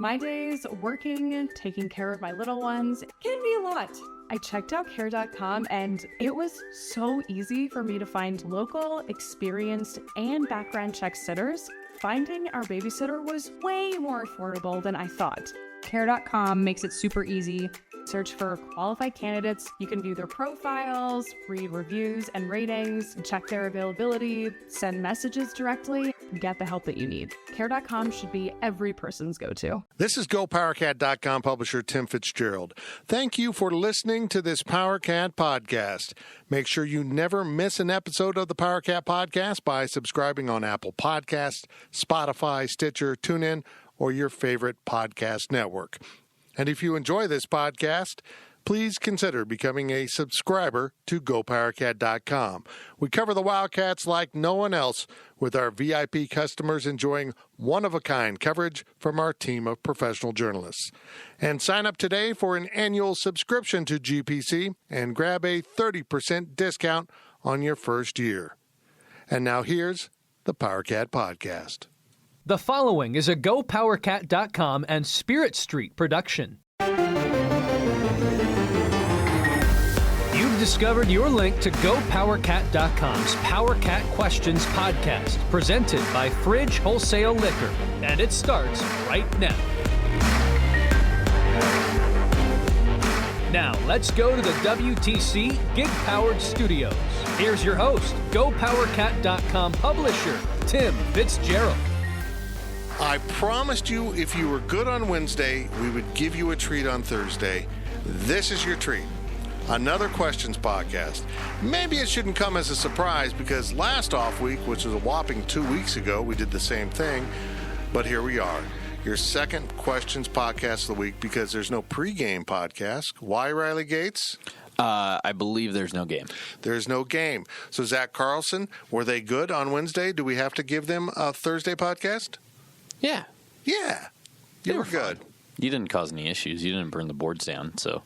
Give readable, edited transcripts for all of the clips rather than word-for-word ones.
My days working, taking care of my little ones can be a lot. I checked out Care.com and it was so easy for me to find local, experienced, and background check sitters. Finding our babysitter was way more affordable than I thought. Care.com makes it super easy. Search for qualified candidates. You can view their profiles, read reviews and ratings, check their availability, send messages directly, and get the help that you need. Care.com should be every person's go-to. This is GoPowerCat.com publisher Tim Fitzgerald. Thank you for listening to this PowerCat podcast. Make sure you never miss an episode of the PowerCat podcast by subscribing on Apple Podcasts, Spotify, Stitcher, TuneIn, or your favorite podcast network. And if you enjoy this podcast, please consider becoming a subscriber to GoPowerCat.com. We cover the Wildcats like no one else, with our VIP customers enjoying one-of-a-kind coverage from our team of professional journalists. And sign up today for an annual subscription to GPC and grab a 30% discount on your first year. And now here's the PowerCat Podcast. The following is a GoPowerCat.com and Spirit Street production. You've discovered your link to GoPowerCat.com's PowerCat Questions podcast, presented by Fridge Wholesale Liquor, and it starts right now. Now, let's go to the WTC Gig-Powered Studios. Here's your host, GoPowerCat.com publisher, Tim Fitzgerald. I promised you if you were good on Wednesday, we would give you a treat on Thursday. This is your treat. Another questions podcast. Maybe it shouldn't come as a surprise because last off week, which was a whopping 2 weeks ago, we did the same thing. But here we are, your second questions podcast of the week because there's no pregame podcast. Why, Riley Gates? I believe there's no game. There's no game. So Zach Carlson, were they good on Wednesday? Do we have to give them a Thursday podcast? Yeah. Yeah. You were good. You didn't cause any issues. You didn't burn the boards down, so.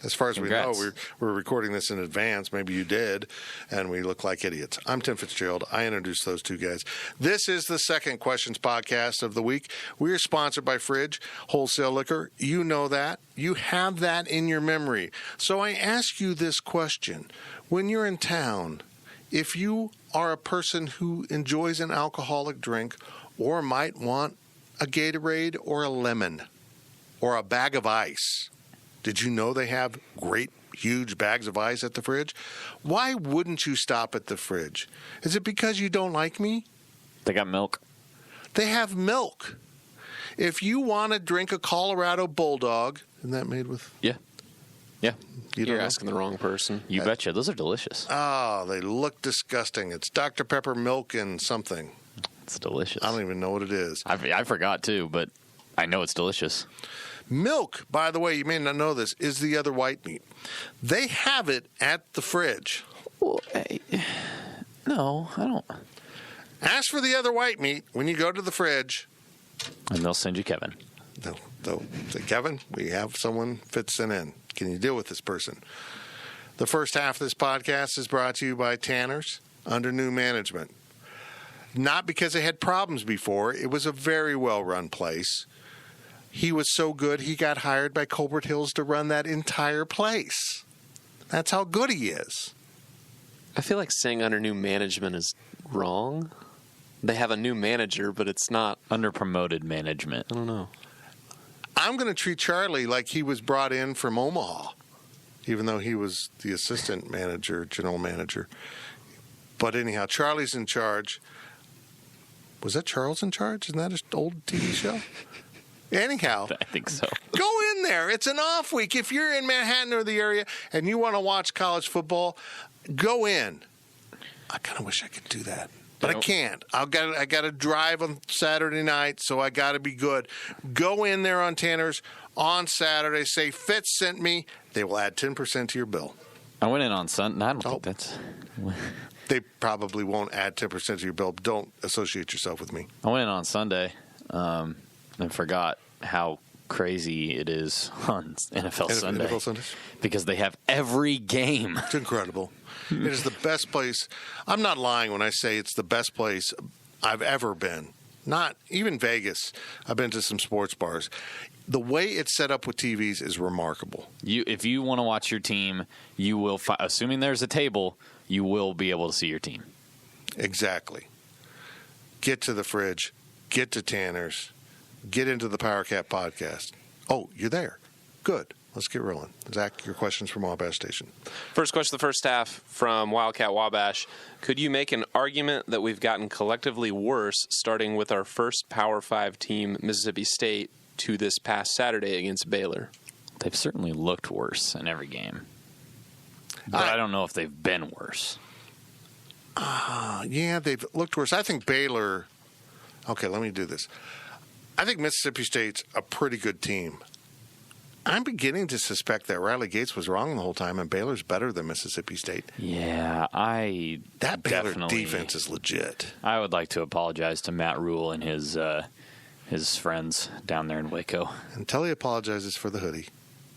As far as Congrats. we know, we're recording this in advance. Maybe you did, and we look like idiots. I'm Tim Fitzgerald. I introduced those two guys. This is the second questions podcast of the week. We are sponsored by Fridge Wholesale Liquor. You know that. You have that in your memory. So I ask you this question. When you're in town, if you are a person who enjoys an alcoholic drink or might want a Gatorade or a lemon or a bag of ice, did you know they have great, huge bags of ice at the fridge? Why wouldn't you stop at the fridge? Is it because you don't like me? They got milk. They have milk. If you want to drink a Colorado Bulldog, isn't that made with? Yeah. Yeah. You're asking the wrong person. You betcha. Those are delicious. Oh, they look disgusting. It's Dr. Pepper milk and something. It's delicious. I don't even know what it is. I forgot, too, but I know it's delicious. Milk, by the way, you may not know this, is the other white meat. They have it at the fridge. Well, no, I don't. Ask for the other white meat when you go to the fridge. And they'll send you Kevin. They'll say, Kevin, we have someone fits in. Can you deal with this person? The first half of this podcast is brought to you by Tanner's under new management. Not because they had problems before. It was a very well-run place. He was so good, he got hired by Colbert Hills to run that entire place. That's how good he is. I feel like saying under new management is wrong. They have a new manager, but it's not. Under promoted management. I don't know. I'm going to treat Charlie like he was brought in from Omaha, even though he was the assistant manager, general manager. But anyhow, Charlie's in charge. Was that Charles in charge? Isn't that an old TV show? Anyhow, I think so. Go in there. It's an off week. If you're in Manhattan or the area and you want to watch college football, go in. I kind of wish I could do that, but I can't. I got to drive on Saturday night, so I got to be good. Go in there on Tanner's on Saturday. Say Fitz sent me. They will add 10% to your bill. I went in on Sunday. I don't think that's. They probably won't add 10% to your bill. Don't associate yourself with me. I went in on Sunday and forgot how crazy it is on NFL Sunday. NFL Sundays? Because they have every game. It's incredible. It is the best place. I'm not lying when I say it's the best place I've ever been Not even Vegas. I've been to some sports bars. The way it's set up with TVs is remarkable. If you want to watch your team, you will, assuming there's a table, you will be able to see your team. Exactly. Get to the fridge. Get to Tanner's. Get into the Power Cat podcast. Oh, you're there. Good. Let's get rolling. Zach, your questions from Wabash Station. First question, the first half from Wildcat Wabash. Could you make an argument that we've gotten collectively worse starting with our first Power 5 team, Mississippi State, to this past Saturday against Baylor? They've certainly looked worse in every game. But I don't know if they've been worse. Yeah, they've looked worse. I think Baylor... Okay, let me do this. I think Mississippi State's a pretty good team. I'm beginning to suspect that Riley Gates was wrong the whole time, and Baylor's better than Mississippi State. Yeah, that Baylor defense is legit. I would like to apologize to Matt Rule and his friends down there in Waco. Until he apologizes for the hoodie.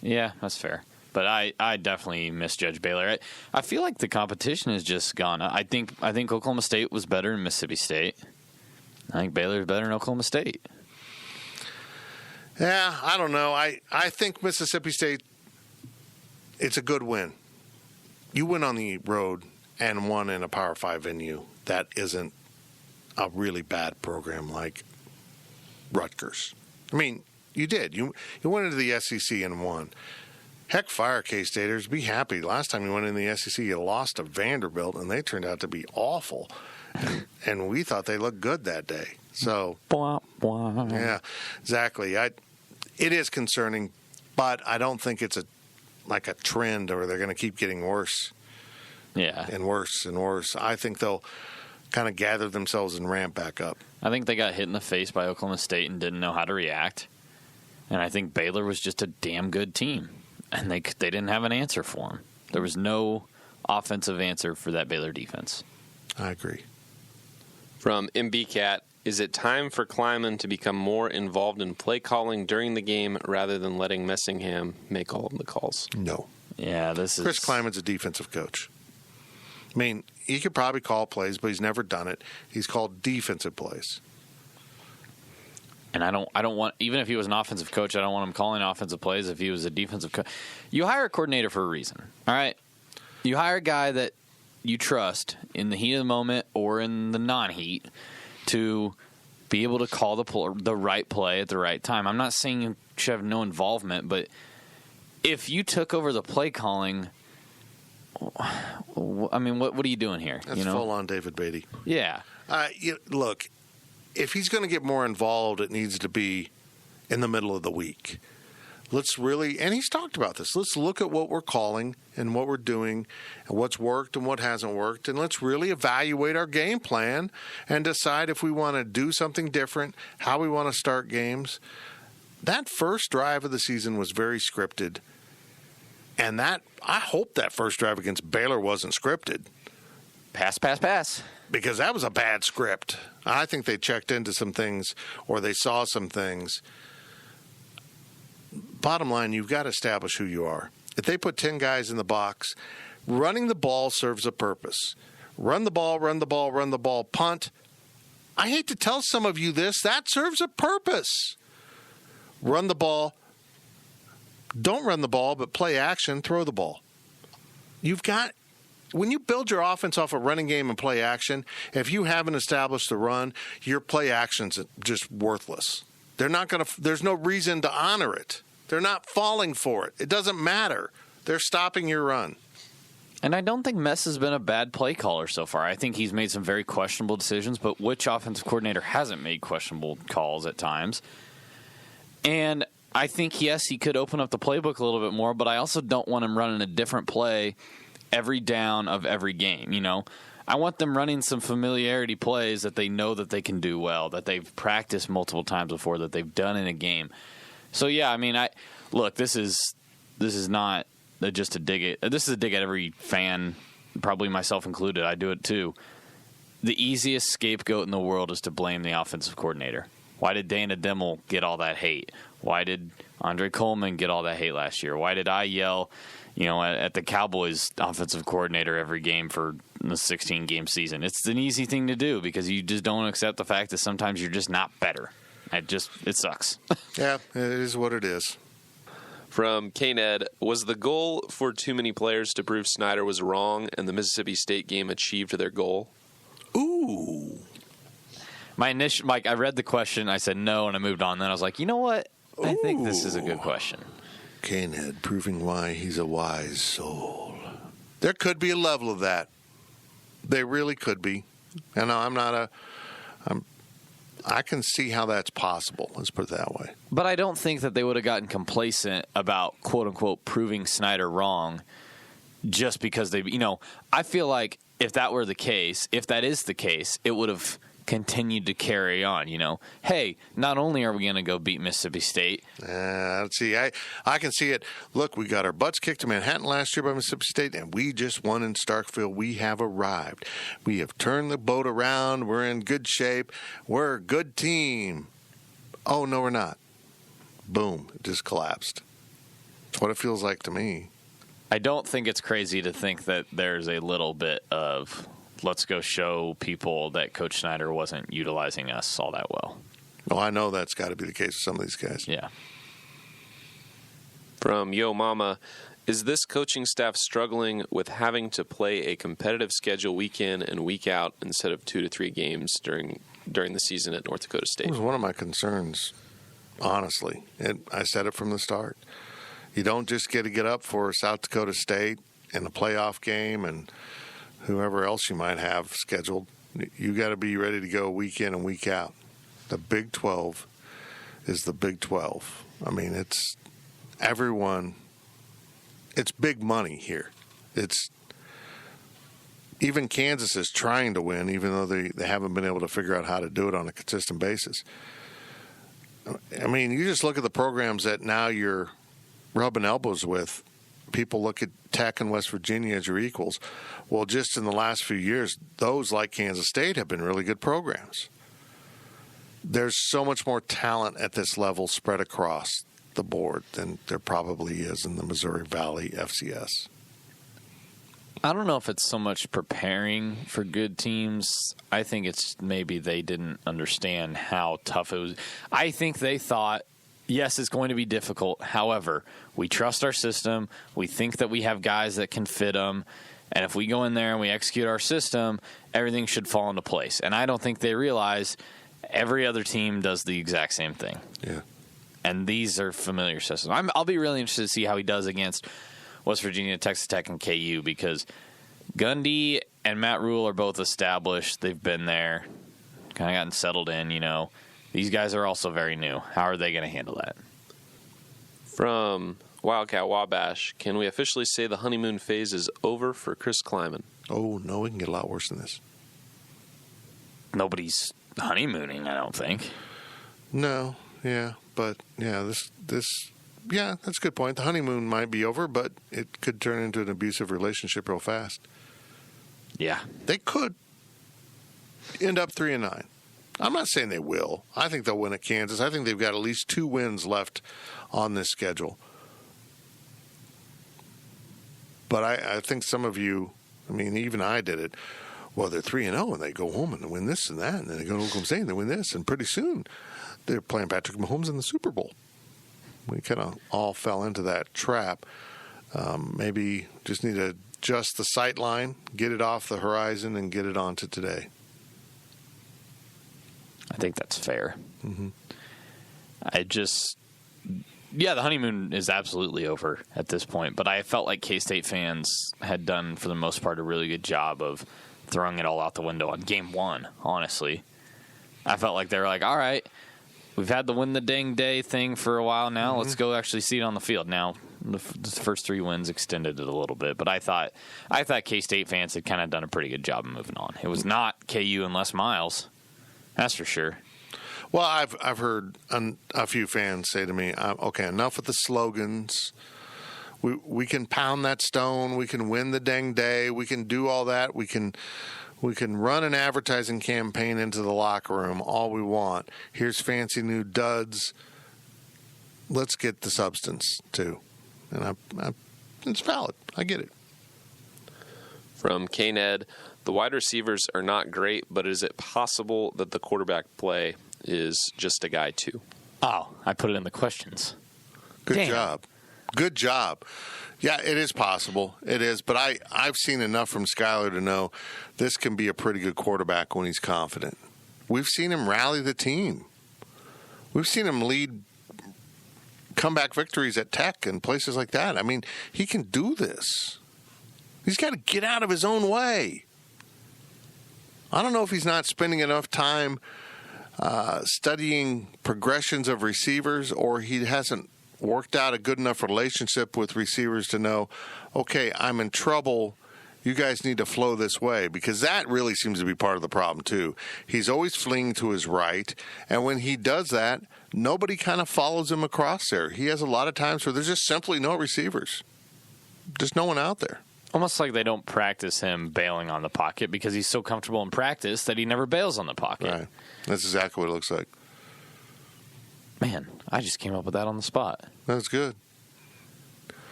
Yeah, that's fair. But I definitely misjudged Baylor. I feel like the competition has just gone. I think Oklahoma State was better than Mississippi State. I think Baylor's better than Oklahoma State. Yeah, I don't know. I think Mississippi State, it's a good win. You win on the road and won in a Power 5 venue. That isn't a really bad program like Rutgers. I mean, you did. You went into the SEC and won. Heck, fire K-Staters. Be happy. Last time you went in the SEC, you lost to Vanderbilt, and they turned out to be awful. And we thought they looked good that day. So, yeah, exactly. It is concerning, but I don't think it's like a trend or they're going to keep getting worse. Yeah. And worse and worse. I think they'll kind of gather themselves and ramp back up. I think they got hit in the face by Oklahoma State and didn't know how to react. And I think Baylor was just a damn good team. And they didn't have an answer for them. There was no offensive answer for that Baylor defense. I agree. From MBCat, is it time for Kleiman to become more involved in play calling during the game rather than letting Messingham make all of the calls? No. Yeah, Chris Kleiman's a defensive coach. I mean, he could probably call plays, but he's never done it. He's called defensive plays. And I don't want, even if he was an offensive coach, I don't want him calling offensive plays if he was a defensive coach. You hire a coordinator for a reason, all right? You hire a guy that you trust in the heat of the moment or in the non-heat to be able to call the right play at the right time. I'm not saying you should have no involvement, but if you took over the play calling, I mean, what are you doing here? That's full-on David Beatty. Yeah. Look, if he's going to get more involved, it needs to be in the middle of the week. Let's really, and he's talked about this, let's look at what we're calling and what we're doing and what's worked and what hasn't worked, and let's really evaluate our game plan and decide if we want to do something different, how we want to start games. That first drive of the season was very scripted, and I hope that first drive against Baylor wasn't scripted. Pass. Because that was a bad script. I think they checked into some things or they saw some things. Bottom line, you've got to establish who you are. If they put 10 guys in the box, running the ball serves a purpose. Run the ball, punt. I hate to tell some of you this, that serves a purpose. Run the ball. Don't run the ball, but play action, throw the ball. When you build your offense off a running game and play action, if you haven't established the run, your play action's just worthless. There's no reason to honor it. They're not falling for it. It doesn't matter. They're stopping your run. And I don't think Mess has been a bad play caller so far. I think he's made some very questionable decisions, but which offensive coordinator hasn't made questionable calls at times? And I think, yes, he could open up the playbook a little bit more, but I also don't want him running a different play every down of every game. I want them running some familiarity plays that they know that they can do well, that they've practiced multiple times before, that they've done in a game. So yeah, I mean, this is not just a dig at. This is a dig at every fan, probably myself included. I do it too. The easiest scapegoat in the world is to blame the offensive coordinator. Why did Dana Dimmel get all that hate? Why did Andre Coleman get all that hate last year? Why did I yell, at the Cowboys offensive coordinator every game for the 16-game season? It's an easy thing to do because you just don't accept the fact that sometimes you're just not better. It sucks. Yeah, it is what it is. From K-Ned, was the goal for too many players to prove Snyder was wrong and the Mississippi State game achieved their goal? Ooh. My initial, I read the question, I said no, and I moved on. Then I was like, you know what? I think this is a good question. K-Ned proving why he's a wise soul. There could be a level of that. There really could be. And I can see how that's possible. Let's put it that way. But I don't think that they would have gotten complacent about, quote unquote, proving Snyder wrong just because they, I feel like if that were the case, if that is the case, it would have continued to carry on, Hey, not only are we going to go beat Mississippi State. Let's see. I can see it. Look, we got our butts kicked to Manhattan last year by Mississippi State, and we just won in Starkville. We have arrived. We have turned the boat around. We're in good shape. We're a good team. Oh, no, we're not. Boom. It just collapsed. That's what it feels like to me. I don't think it's crazy to think that there's a little bit of let's go show people that Coach Snyder wasn't utilizing us all that well. Well, I know that's got to be the case with some of these guys. Yeah. From Yo Mama, is this coaching staff struggling with having to play a competitive schedule week in and week out instead of 2 to 3 games during the season at North Dakota State? It was one of my concerns, honestly. I said it from the start. You don't just get up for South Dakota State in a playoff game and whoever else you might have scheduled. You got to be ready to go week in and week out. The Big 12 is the Big 12. I mean, it's everyone. It's big money here. It's even Kansas is trying to win, even though they haven't been able to figure out how to do it on a consistent basis. I mean, you just look at the programs that now you're rubbing elbows with. People look at Tech and West Virginia as your equals. Well, just in the last few years, those like Kansas State have been really good programs. There's so much more talent at this level spread across the board than there probably is in the Missouri Valley FCS. I don't know if it's so much preparing for good teams. I think it's maybe they didn't understand how tough it was. I think they thought, yes, it's going to be difficult. However, we trust our system. We think that we have guys that can fit them. And if we go in there and we execute our system, everything should fall into place. And I don't think they realize every other team does the exact same thing. Yeah. And these are familiar systems. I'll be really interested to see how he does against West Virginia, Texas Tech, and KU because Gundy and Matt Rule are both established. They've been there, kind of gotten settled in, These guys are also very new. How are they going to handle that? From Wildcat Wabash, can we officially say the honeymoon phase is over for Chris Kleiman? Oh, no, it can get a lot worse than this. Nobody's honeymooning, I don't think. No, yeah, but yeah, yeah, that's a good point. The honeymoon might be over, but it could turn into an abusive relationship real fast. Yeah. They could end up 3-9. I'm not saying they will. I think they'll win at Kansas. I think they've got at least 2 wins left on this schedule. But I think some of you, I mean, even I did it. Well, they're 3-0, and they go home and win this and that, and then they go to Oklahoma State and they win this, and pretty soon they're playing Patrick Mahomes in the Super Bowl. We kind of all fell into that trap. Maybe just need to adjust the sight line, get it off the horizon, and get it onto today. I think that's fair. Mm-hmm. The honeymoon is absolutely over at this point, but I felt like K-State fans had done, for the most part, a really good job of throwing it all out the window on game 1, honestly. I felt like they were like, all right, we've had the win the dang day thing for a while now. Mm-hmm. Let's go actually see it on the field. Now, the first 3 wins extended it a little bit, but I thought K-State fans had kind of done a pretty good job of moving on. It was not KU and Les Miles. That's for sure. Well, I've heard a few fans say to me, okay, enough with the slogans. We can pound that stone. We can win the dang day. We can do all that. We can We can run an advertising campaign into the locker room all we want. Here's fancy new duds. Let's get the substance, too. And it's valid. I get it. From K-Ned, the wide receivers are not great, but is it possible that the quarterback play is just a guy, too? Oh, I put it in the questions. Good job. Good job. Yeah, it is possible. It is. But I've seen enough from Skyler to know this can be a pretty good quarterback when he's confident. We've seen him rally the team. We've seen him lead comeback victories at Tech and places like that. I mean, he can do this. He's got to get out of his own way. I don't know if he's not spending enough time studying progressions of receivers, or he hasn't worked out a good enough relationship with receivers to know, okay, I'm in trouble. You guys need to flow this way, because that really seems to be part of the problem, too. He's always fleeing to his right, and when he does that, nobody kind of follows him across there. He has a lot of times where there's just simply no receivers. Just no one out there. Almost like they don't practice him bailing on the pocket because he's so comfortable in practice that he never bails on the pocket. Right. That's exactly what it looks like. Man, I just came up with that on the spot. That's good.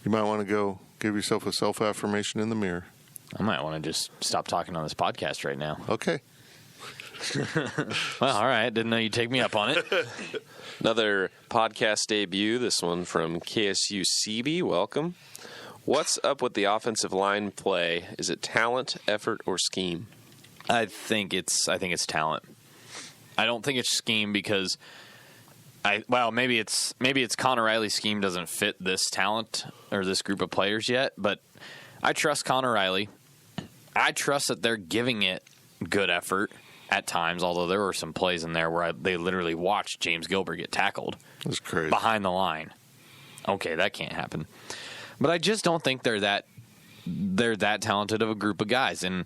You might want to go give yourself a self-affirmation in the mirror. I might want to just stop talking on this podcast right now. Okay. Well, all right. Didn't know you'd take me up on it. Another podcast debut, this one from KSU CB. Welcome. What's up with the offensive line play? Is it talent, effort, or scheme? I think it's talent. I don't think it's scheme because maybe it's Connor Riley's scheme doesn't fit this talent or this group of players yet, but I trust Connor Riley. I trust that they're giving it good effort at times, although there were some plays in there where they literally watched James Gilbert get tackled. That's crazy. Behind the line. Okay, that can't happen. But I just don't think they're that talented of a group of guys. And,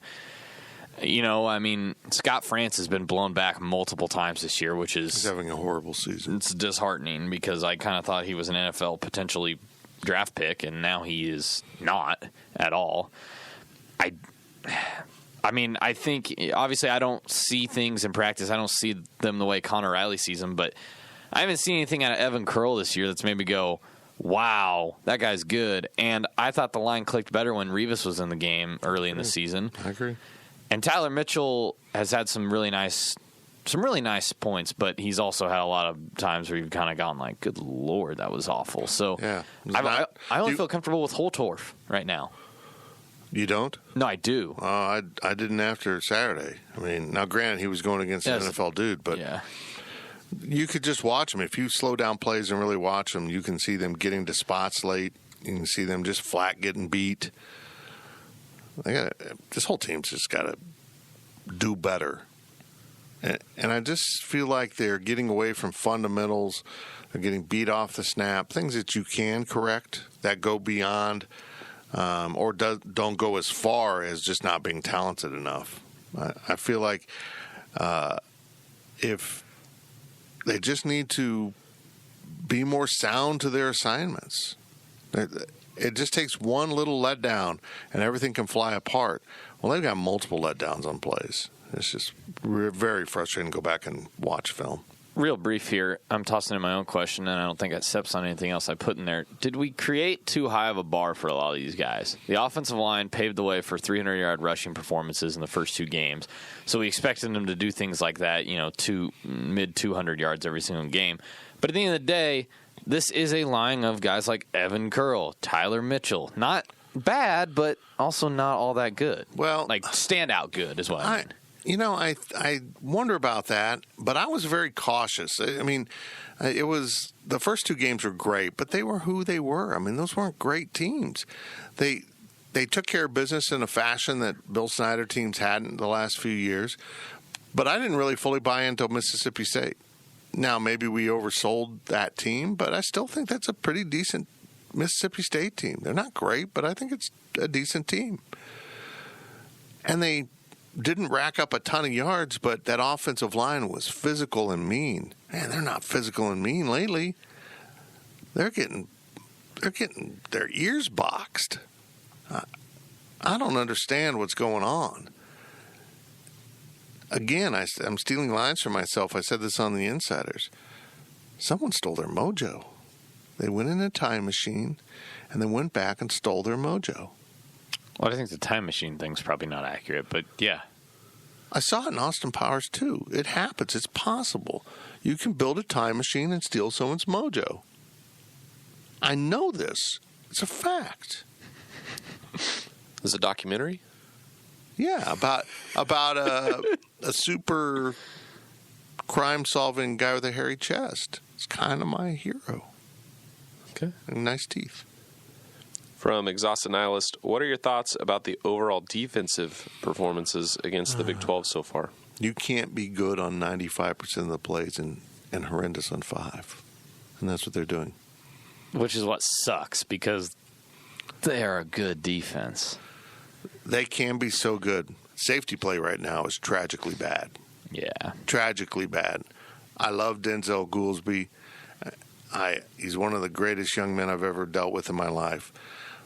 you know, I mean, Scott France has been blown back multiple times this year, which is... He's having a horrible season. It's disheartening because I kind of thought he was an NFL potentially draft pick, and now he is not at all. I mean, I think, obviously, I don't see things in practice. I don't see them the way Connor Riley sees them, but I haven't seen anything out of Evan Curl this year that's made me go, wow, that guy's good. And I thought the line clicked better when Revis was in the game early in the season. I agree. And Tyler Mitchell has had some really nice points, but he's also had a lot of times where you've kind of gone like, good Lord, that was awful. So yeah, I only feel comfortable with Holtorf right now. You don't? No, I do. I didn't after Saturday. I mean, now granted, he was going against an NFL dude, but yeah. You could just watch them. If you slow down plays and really watch them, you can see them getting to spots late. You can see them just flat getting beat. This whole team's just got to do better. And I just feel like they're getting away from fundamentals. They're getting beat off the snap, things that you can correct that go beyond or don't go as far as just not being talented enough. I feel like if they just need to be more sound to their assignments. It just takes one little letdown, and everything can fly apart. Well, they've got multiple letdowns on plays. It's just very frustrating to go back and watch film. Real brief here. I'm tossing in my own question, and I don't think it steps on anything else I put in there. Did we create too high of a bar for a lot of these guys? The offensive line paved the way for 300-yard rushing performances in the first two games, so we expected them to do things like that, mid-200 yards every single game. But at the end of the day, this is a line of guys like Evan Curl, Tyler Mitchell. Not bad, but also not all that good. Well, like standout good is what I mean. I wonder about that, but I was very cautious. I mean, it was the first two games were great, but they were who they were. I mean, those weren't great teams. They took care of business in a fashion that Bill Snyder teams hadn't the last few years, but I didn't really fully buy into Mississippi State. Now, maybe we oversold that team, but I still think that's a pretty decent Mississippi State team. They're not great, but I think it's a decent team. And they didn't rack up a ton of yards, but that offensive line was physical and mean. Man, they're not physical and mean lately. They're getting their ears boxed. I don't understand what's going on. again, I'm stealing lines from myself. I said this on the Insiders. Someone stole their mojo. They went in a time machine and then went back and stole their mojo. Well, I think the time machine thing's probably not accurate, but yeah. I saw it in Austin Powers, too. It happens. It's possible. You can build a time machine and steal someone's mojo. I know this. It's a fact. Is it a documentary? Yeah, about a super crime-solving guy with a hairy chest. It's kind of my hero. Okay. And nice teeth. From Exhausted Nihilist, what are your thoughts about the overall defensive performances against the Big 12 so far? You can't be good on 95% of the plays and horrendous on 5. And that's what they're doing. Which is what sucks, because they are a good defense. They can be so good. Safety play right now is tragically bad. Yeah. Tragically bad. I love Denzel Goolsby. He's one of the greatest young men I've ever dealt with in my life.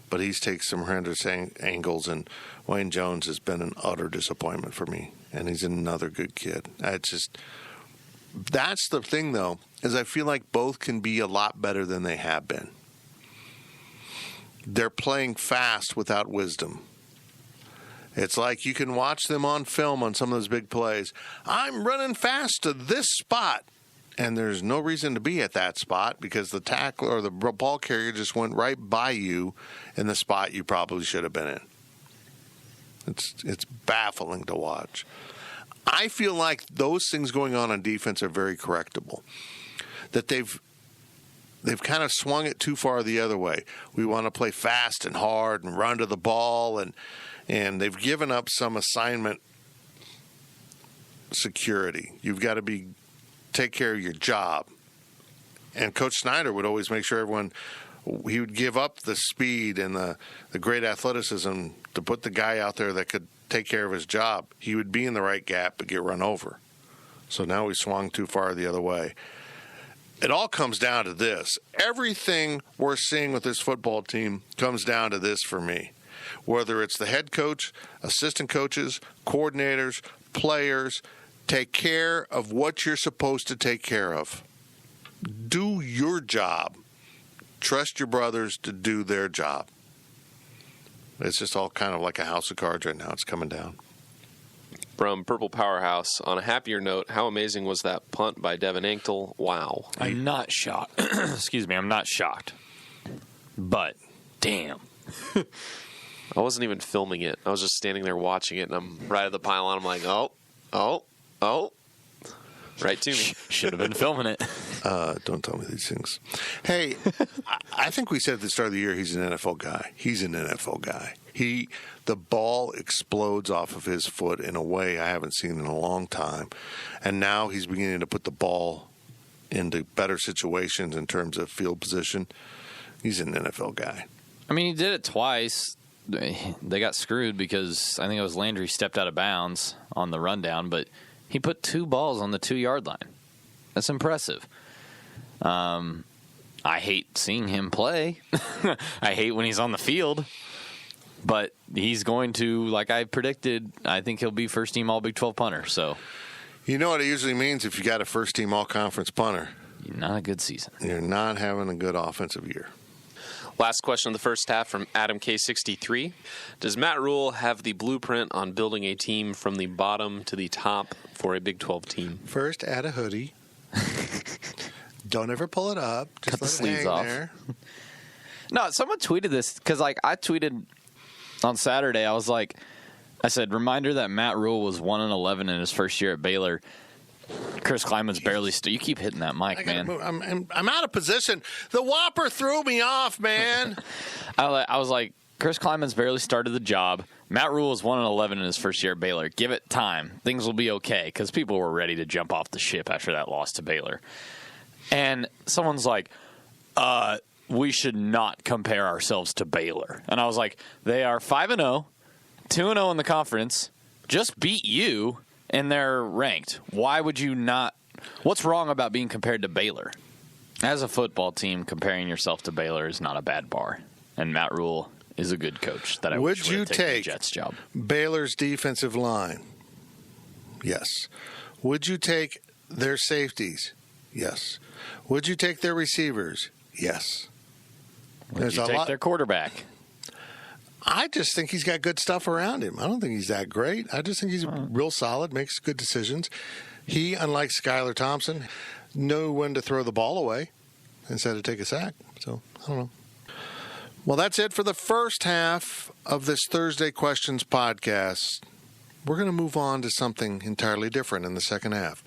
But he's taken some horrendous angles, and Wayne Jones has been an utter disappointment for me. And he's another good kid. That's the thing, though, is I feel like both can be a lot better than they have been. They're playing fast without wisdom. It's like you can watch them on film on some of those big plays. I'm running fast to this spot. And there's no reason to be at that spot because the tackler or the ball carrier just went right by you in the spot you probably should have been in. It's baffling to watch. I feel like those things going on defense are very correctable. That they've kind of swung it too far the other way. We want to play fast and hard and run to the ball, and they've given up some assignment security. You've got to take care of your job. And Coach Snyder would always make sure he would give up the speed and the great athleticism to put the guy out there that could take care of his job. He would be in the right gap but get run over. So now we swung too far the other way. It all comes down to this. Everything we're seeing with this football team comes down to this for me. Whether it's the head coach, assistant coaches, coordinators, players, take care of what you're supposed to take care of. Do your job. Trust your brothers to do their job. It's just all kind of like a house of cards right now. It's coming down. From Purple Powerhouse, on a happier note, how amazing was that punt by Devin Anktel? Wow. I'm not shocked. Excuse me, I'm not shocked. But, damn. I wasn't even filming it. I was just standing there watching it, and I'm right at the pylon. I'm like, oh. Right to me. Should have been filming it. Don't tell me these things. Hey, I think we said at the start of the year he's an NFL guy. He's an NFL guy. The ball explodes off of his foot in a way I haven't seen in a long time. And now he's beginning to put the ball into better situations in terms of field position. He's an NFL guy. I mean, he did it twice. They got screwed because I think it was Landry stepped out of bounds on the rundown, but he put 2 balls on the 2-yard line. That's impressive. I hate seeing him play. I hate when he's on the field. But he's going to, like I predicted, I think he'll be first-team All-Big 12 punter. So, you know what it usually means if you got a first-team All-Conference punter? Not a good season. You're not having a good offensive year. Last question of the first half from Adam K63. Does Matt Rule have the blueprint on building a team from the bottom to the top for a Big 12 team? First, add a hoodie. Don't ever pull it up. Just cut the let it sleeves hang off. there. No, someone tweeted this because, I tweeted on Saturday. I said, reminder that Matt Rule was 1-11 in his first year at Baylor. Chris Kleiman's barely you keep hitting that mic, man. I'm out of position. The Whopper threw me off, man. I was like, Chris Kleiman's barely started the job. Matt Rule was 1-11 in his first year at Baylor. Give it time. Things will be okay, because people were ready to jump off the ship after that loss to Baylor. And someone's like, we should not compare ourselves to Baylor. And I was like, they are 5-0, 2-0 in the conference, just beat you, and they're ranked. Why would you not? What's wrong about being compared to Baylor? As a football team, comparing yourself to Baylor is not a bad bar. And Matt Rule is a good coach that I wish would have taken the Jets job. Baylor's defensive line, Yes. Would you take their safeties? Yes. Would you take their receivers? Yes. Would you take their quarterback? I just think he's got good stuff around him. I don't think he's that great. I just think he's real solid, makes good decisions. He, unlike Skylar Thompson, knew when to throw the ball away instead of take a sack. So, I don't know. Well, that's it for the first half of this Thursday Questions podcast. We're going to move on to something entirely different in the second half.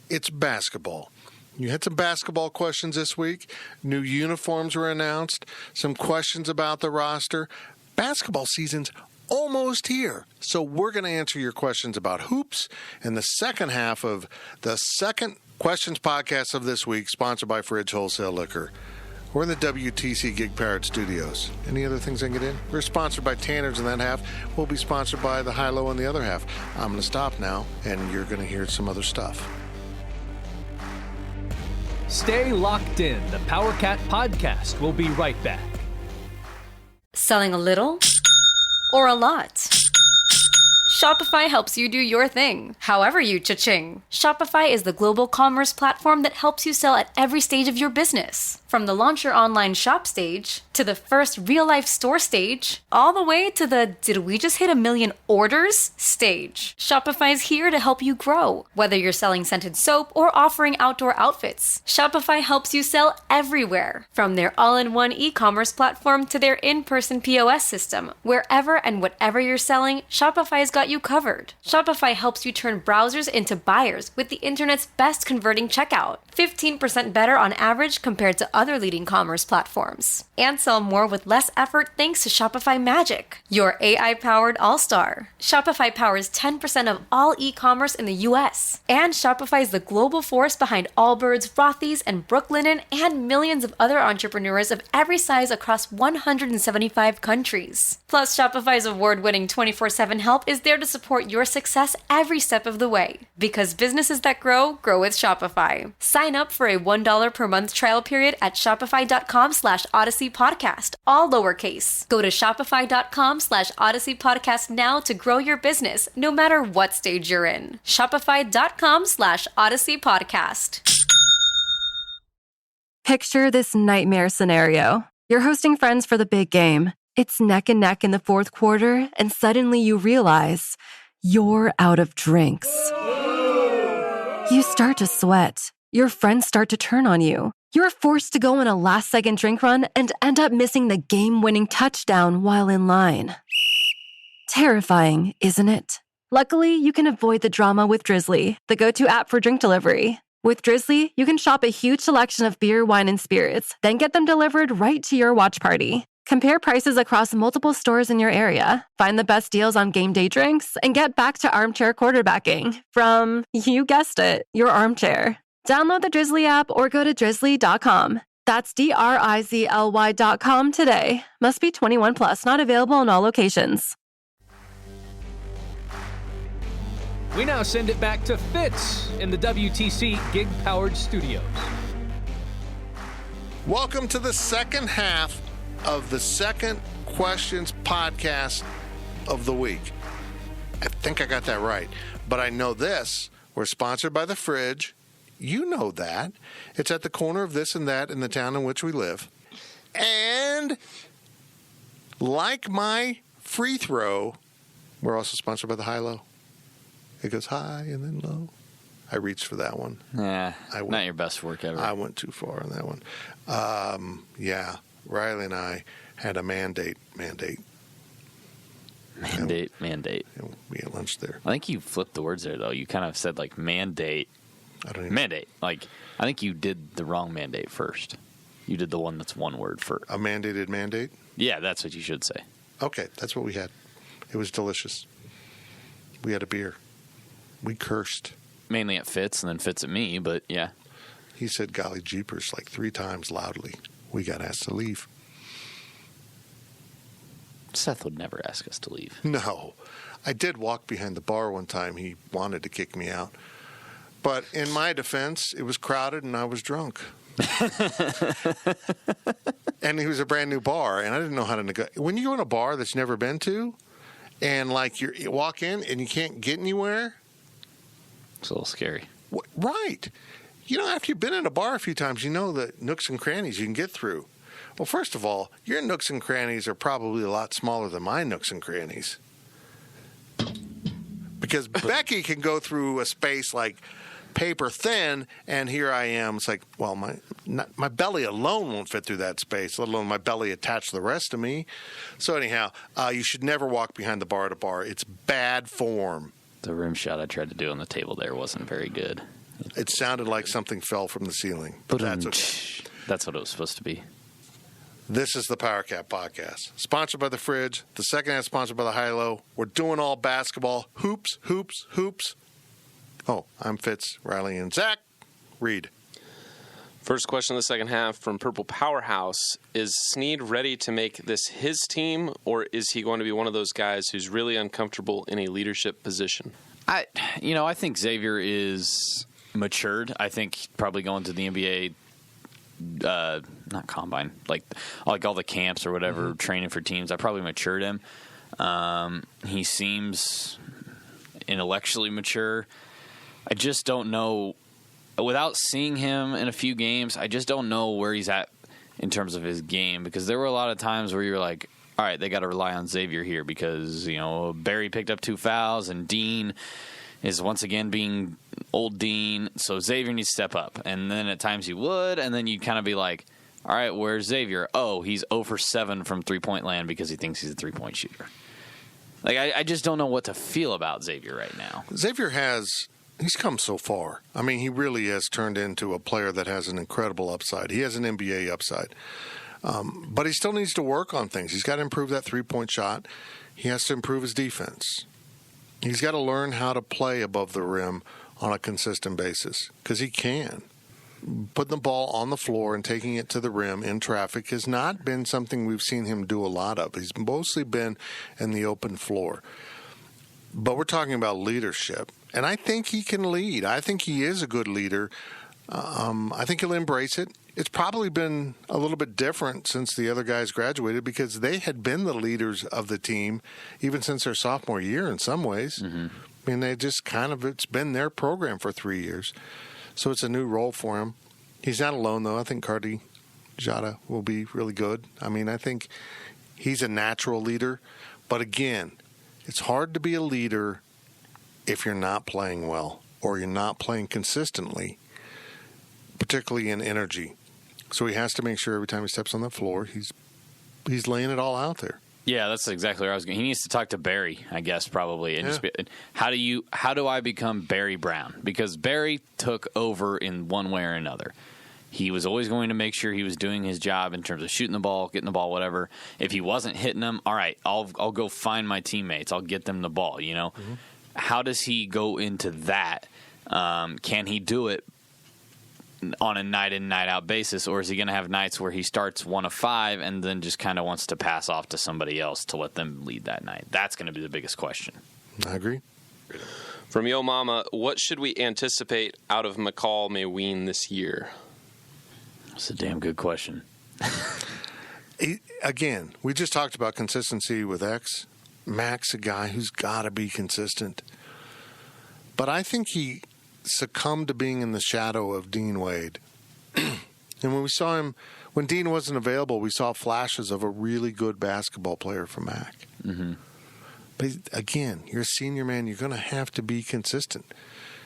It's basketball. You had some basketball questions this week. New uniforms were announced. Some questions about the roster. Basketball season's almost here. So we're going to answer your questions about hoops in the second half of the second Questions podcast of this week, sponsored by Fridge Wholesale Liquor. We're in the WTC Gig Powered Studios. Any other things I can get in? We're sponsored by Tanner's in that half. We'll be sponsored by the High-Low in the other half. I'm going to stop now, and you're going to hear some other stuff. Stay locked in. The PowerCat podcast will be right back. Selling a little or a lot? Shopify helps you do your thing, however you cha-ching. Shopify is the global commerce platform that helps you sell at every stage of your business. From the launch your online shop stage, to the first real-life store stage, all the way to the did we just hit 1 million orders stage. Shopify's here to help you grow. Whether you're selling scented soap or offering outdoor outfits, Shopify helps you sell everywhere. From their all-in-one e-commerce platform to their in-person POS system, wherever and whatever you're selling, Shopify's got you covered. Shopify helps you turn browsers into buyers with the internet's best converting checkout. 15% better on average compared to other leading commerce platforms. And sell more with less effort thanks to Shopify Magic, your AI-powered all-star. Shopify powers 10% of all e-commerce in the US. And Shopify is the global force behind Allbirds, Rothy's, and Brooklinen, and millions of other entrepreneurs of every size across 175 countries. Plus, Shopify's award-winning 24/7 help is there to support your success every step of the way. Because businesses that grow, grow with Shopify. Sign up for a $1 per month trial period at shopify.com/Odyssey Podcast, all lowercase. Go to shopify.com/Odyssey Podcast now to grow your business, no matter what stage you're in. Shopify.com/Odyssey Podcast. Picture this nightmare scenario. You're hosting friends for the big game. It's neck and neck in the fourth quarter, and suddenly you realize you're out of drinks. You start to sweat. Your friends start to turn on you. You're forced to go on a last-second drink run and end up missing the game-winning touchdown while in line. Terrifying, isn't it? Luckily, you can avoid the drama with Drizzly, the go-to app for drink delivery. With Drizzly, you can shop a huge selection of beer, wine, and spirits, then get them delivered right to your watch party. Compare prices across multiple stores in your area, find the best deals on game day drinks, and get back to armchair quarterbacking from, you guessed it, your armchair. Download the Drizzly app or go to drizzly.com. That's DRIZLY.com today. Must be 21 plus, not available in all locations. We now send it back to Fitz in the WTC Gig Powered Studios. Welcome to the second half of the second Questions podcast of the week. I think I got that right. But I know this. We're sponsored by The Fridge. You know that. It's at the corner of this and that in the town in which we live. And like my free throw, we're also sponsored by the High-Low. It goes high and then low. I reached for that one. Yeah, not your best work ever. I went too far on that one. Yeah, Riley and I had a mandate. Mandate. And we had lunch there. I think you flipped the words there, though. You kind of said, like, mandate. I don't even... Mandate. Like, I think you did the wrong mandate first. You did the one that's one word first. A mandated mandate? Yeah, that's what you should say. Okay, that's what we had. It was delicious. We had a beer. We cursed. Mainly at Fitz and then Fitz at me, but yeah. He said golly jeepers like 3 times loudly. We got asked to leave. Seth would never ask us to leave. No. I did walk behind the bar one time. He wanted to kick me out. But in my defense, it was crowded and I was drunk. And it was a brand new bar, and I didn't know how to negotiate. When you go in a bar that's never been to, and like you walk in and you can't get anywhere, It's a little scary. Right. After you've been in a bar a few times, you know the nooks and crannies you can get through. Well, first of all, your nooks and crannies are probably a lot smaller than my nooks and crannies. Because Becky can go through a space like paper thin, and here I am. It's like, well, my belly alone won't fit through that space, let alone my belly attached to the rest of me. So anyhow, you should never walk behind the bar at a bar. It's bad form. The rim shot I tried to do on the table there wasn't very good. It sounded like something fell from the ceiling. But that's okay. That's what it was supposed to be. This is the Power Cat Podcast, sponsored by The Fridge. The second half sponsored by the High-Low. We're doing all basketball. Hoops, hoops, hoops. Oh, I'm Fitz, Riley, and Zach. Reed. First question of the second half from Purple Powerhouse. Is Snead ready to make this his team, or is he going to be one of those guys who's really uncomfortable in a leadership position? I think Xavier is matured. I think probably going to the NBA, not combine, like all the camps or whatever, training for teams, I probably matured him. He seems intellectually mature. I just don't know. Without seeing him in a few games, I just don't know where he's at in terms of his game, because there were a lot of times where you're like, all right, they got to rely on Xavier here because, Barry picked up 2 fouls and Dean is once again being old Dean, so Xavier needs to step up. And then at times he would, and then you'd kind of be like, all right, where's Xavier? Oh, he's 0 for 7 from three-point land because he thinks he's a three-point shooter. Like, I just don't know what to feel about Xavier right now. Xavier he's come so far. I mean, he really has turned into a player that has an incredible upside. He has an NBA upside. But he still needs to work on things. He's got to improve that three-point shot. He has to improve his defense. He's got to learn how to play above the rim on a consistent basis, because he can. Putting the ball on the floor and taking it to the rim in traffic has not been something we've seen him do a lot of. He's mostly been in the open floor. But we're talking about leadership, and I think he can lead. I think he is a good leader. I think he'll embrace it. It's probably been a little bit different since the other guys graduated, because they had been the leaders of the team even since their sophomore year in some ways. Mm-hmm. I mean, it's been their program for 3 years. So it's a new role for him. He's not alone, though. I think Cardi Jada will be really good. I mean, I think he's a natural leader. But again, it's hard to be a leader if you're not playing well or you're not playing consistently, particularly in energy. So he has to make sure every time he steps on the floor, he's laying it all out there. Yeah, that's exactly where I was going. He needs to talk to Barry, I guess, probably, and just be, how do I become Barry Brown? Because Barry took over in one way or another. He was always going to make sure he was doing his job in terms of shooting the ball, getting the ball, whatever. If he wasn't hitting them, all right, I'll go find my teammates. I'll get them the ball, Mm-hmm. How does he go into that? Can he do it on a night-in, night-out basis, or is he going to have nights where he starts 1 of 5 and then just kind of wants to pass off to somebody else to let them lead that night? That's going to be the biggest question. I agree. From Yo Mama, what should we anticipate out of McCall Mayween this year? That's a damn good question. Again, we just talked about consistency with X. Mac's a guy who's got to be consistent. But I think he succumbed to being in the shadow of Dean Wade. And when we saw him, when Dean wasn't available, we saw flashes of a really good basketball player for Mac. Mm-hmm. But again, you're a senior man. You're going to have to be consistent.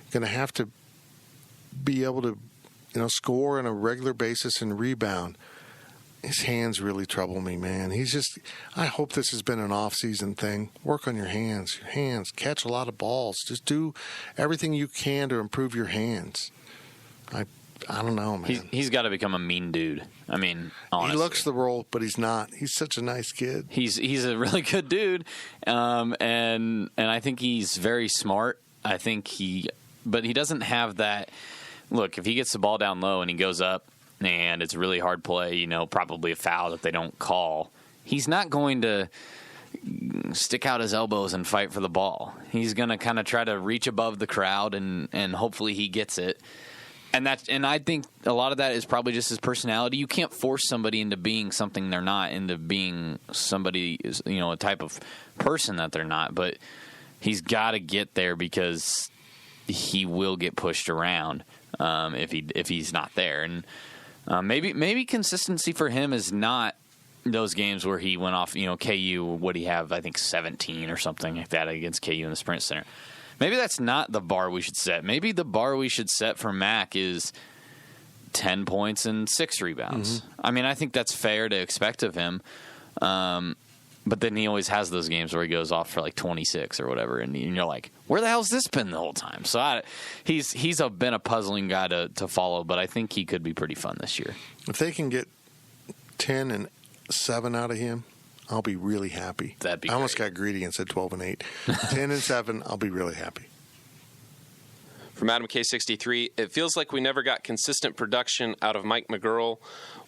You're going to have to be able to, score on a regular basis and rebound. His hands really trouble me, man. I hope this has been an off-season thing. Work on your hands. Catch a lot of balls. Just do everything you can to improve your hands. I don't know, man. He's got to become a mean dude. I mean, honestly. He looks the role, but he's not. He's such a nice kid. He's a really good dude, and I think he's very smart. But he doesn't have that. Look, if he gets the ball down low and he goes up, and it's really hard play, probably a foul that they don't call, he's not going to stick out his elbows and fight for the ball. He's going to kind of try to reach above the crowd, and hopefully he gets it. And I think a lot of that is probably just his personality. You can't force somebody into being something they're not, into being somebody, a type of person that they're not. But he's got to get there, because he will get pushed around if he's not there. And maybe consistency for him is not those games where he went off, KU, what he have, I think 17 or something like that against KU in the Sprint Center. Maybe that's not the bar we should set. Maybe the bar we should set for Mac is 10 points and 6 rebounds. Mm-hmm. I mean, I think that's fair to expect of him. But then he always has those games where he goes off for like 26 or whatever, and you're like, where the hell's this been the whole time? So he's been a puzzling guy to follow, but I think he could be pretty fun this year. If they can get 10 and 7 out of him, I'll be really happy. That'd be I almost great. got greedy and said 12 and 8. 10 and 7, I'll be really happy. From Adam K63, it feels like we never got consistent production out of Mike McGurl.